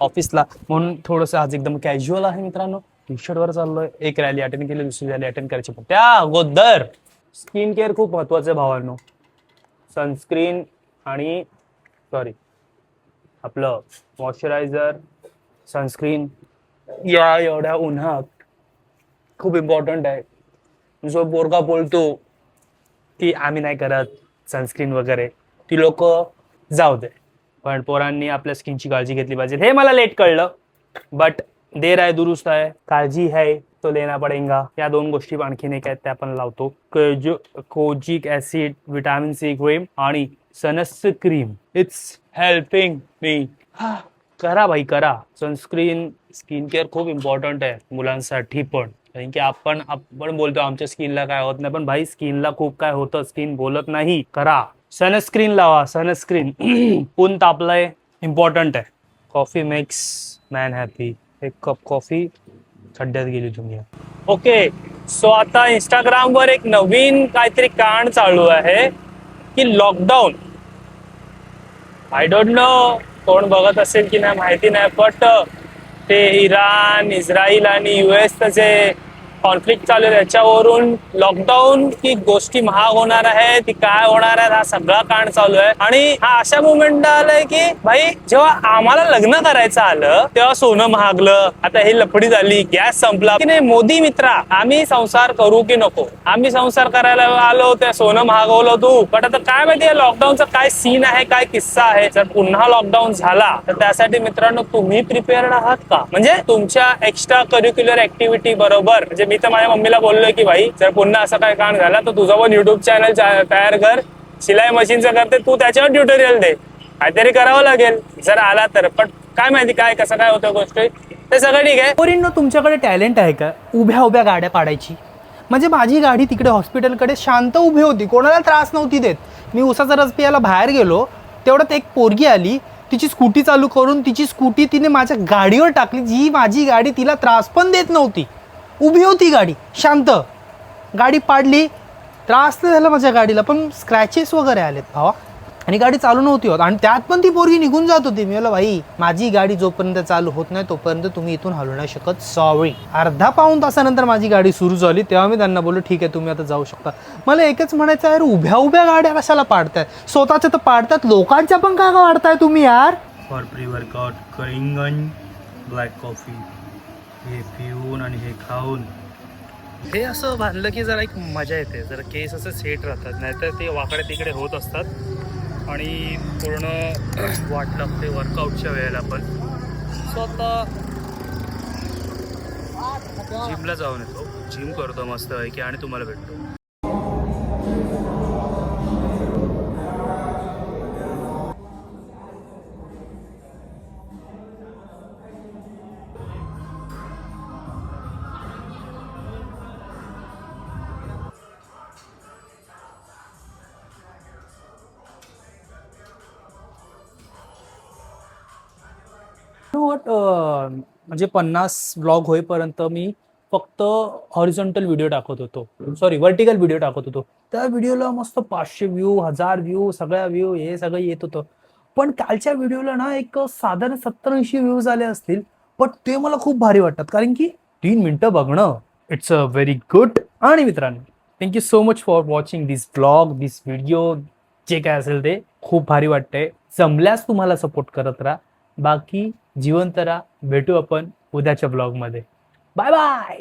ऑफिसला, म्हणून थोडंसं आज एकदम कॅज्युअल आहे मित्रांनो. टी शर्ट वर चाललोय. एक रॅली अटेंड केली, दुसरी रॅली अटेंड करायची. पण त्या अगोदर स्किन केअर खूप महत्वाचं आहे भावांनो. सनस्क्रीन आणि आपलं मॉइश्चरायझर, सनस्क्रीन या एवढ्या उन्हात खूप इम्पॉर्टंट आहे. जो पोरगा बोलतो की आम्ही नाही करत सनस्क्रीन वगैरे, ती लोक जाऊ दे, पण पोरांनी आपल्या स्किनची काळजी घेतली पाहिजे. हे मला लेट कळलं, बट देर आहे दुरुस्त आहे. काळजी है तो लेना पडेगा. या दोन गोष्टी आणखीन एक आहेत त्या पण लावतो. Kojic acid, vitamin C cream आणि सनस्क्रीन. It's helping me. करा भाई करा सनस्क्रीन. स्किन केअर खूप इम्पॉर्टंट आहे मुलांसाठी पण. कारण की आपण बोलतो आमच्या स्किनला काय होत नाही, पण भाई स्किनला खूप काय होतं. स्किन बोलत नाही. करा सनस्क्रीन लावा. सनस्क्रीन. ऊन तापलंय, इम्पॉर्टंट आहे. Coffee makes man happy. एक कप कॉफी खड्ड्यात गेली तुम्ही. ओके, सो आता इंस्टाग्राम वर एक नवीन काहीतरी कांड चालू आहे की लॉकडाऊन. आय डोंट नो कोण बघत असेल की नाही माहिती नाही, बट ते इराण, इस्रायल आणि US जे कॉन्फ्लिक्ट चालू आहे त्याच्यावरून लॉकडाऊन की गोष्टी महाग होणार आहे, ती काय होणार आहे, हा सगळा कांड चालू आहे. आणि हा अशा मुवमेंट आलाय की भाई जेव्हा आम्हाला लग्न करायचं आलं तेव्हा सोनं महागलं. आता ही लफडी झाली, गॅस संपला की नाही. मोदी मित्रा, आम्ही संसार करू की नको? आम्ही संसार करायला आलो त्या सोनं महागवलं तू. बट आता काय माहितीये लॉकडाऊनचा काय सीन आहे, काय किस्सा आहे. जर पुन्हा लॉकडाऊन झाला तर त्यासाठी मित्रांनो तुम्ही प्रिपेअर्ड आहात का? म्हणजे तुमच्या एक्स्ट्रा करिक्युलर ऍक्टिव्हिटी बरोबर. म्हणजे मी तर माझ्या मम्मीला बोललोय की भाई जर पुन्हा असं काय कांड झाला तर तुझा पण युट्यूब चॅनल तयार कर. शिलाई मशीनचं करते तू, त्याच्यावर ट्युटोरियल दे. काहीतरी करावं लागेल जर आला तर. पण काय माहिती काय कसं काय होतं गोष्टी, ते सगळं ठीक आहे. पोरींनो, तुमच्याकडे टॅलेंट आहे का उभ्या उभ्या गाड्या पाडायची? म्हणजे माझी गाडी तिकडे हॉस्पिटलकडे शांत उभी होती, कोणाला त्रास नव्हती देत. मी उसाचा रस पियाला बाहेर गेलो तेवढ्यात एक पोरगी आली, तिची स्कूटी चालू करून तिची स्कूटी तिने माझ्या गाडीवर टाकली. जी माझी गाडी तिला त्रास पण देत नव्हती. उभी होती गाडी शांत. गाडी पाडली, त्रास नाही झाला माझ्या गाडीला, पण स्क्रॅचेस वगैरे आलेत भावा. आणि गाडी चालू नव्हती होत आणि त्यात पण ती पोरगी निघून जात होती. मी म्हटलं भाई माझी गाडी जोपर्यंत चालू होत नाही तोपर्यंत तुम्ही इथून हलू नाही शकत, सॉरी. अर्धा पाऊण तासानंतर माझी गाडी सुरू झाली तेव्हा मी त्यांना बोललो ठीक आहे तुम्ही आता जाऊ शकता. मला एकच म्हणायचं यार, उभ्या उभ्या गाड्या कशाला पाडताय? स्वतःच्या तर पाडतात, लोकांच्या पण का वाढताय तुम्ही यार? फॉर प्री वर्कआउट करिंगन ब्लॅक कॉफी हे पिऊन आणि हे खाऊन हे असं बांधलं की जरा एक मजा येते. जरा केस असं सेट राहतात, नाहीतर ते वाकडे तिकडे होत असतात आणि पूर्ण वाट लागते वर्कआउटच्या वेळेला पण. सो आता जिमला जाऊन येतो, जिम करतो मस्त आहे की आणि तुम्हाला भेटतो. म्हणजे 50 ब्लॉग होईपर्यंत मी फक्त हॉरिझॉन्टल व्हिडिओ टाकत होतो, सॉरी व्हर्टिकल व्हिडिओ टाकत होतो. त्या व्हिडिओला मस्त 500 व्ह्यू, 1000 व्ह्यू, सगळ्या व्ह्यू हे सगळं येत होतं. पण कालच्या व्हिडिओला ना एक साधारण 70-80 व्ह्यूज आले असतील. पण ते मला खूप भारी वाटतात कारण की 3 मिनिटं बघणं, इट्स अ व्हेरी गुड. आणि मित्रांनो thank you so much for watching this blog, this video. जे काय असेल ते खूप भारी वाटतंय. जमल्यास तुम्हाला सपोर्ट करत राहा. बाकी जिवंत राहा. भेटू आपण उद्याच्या ब्लॉगमध्ये. Bye bye.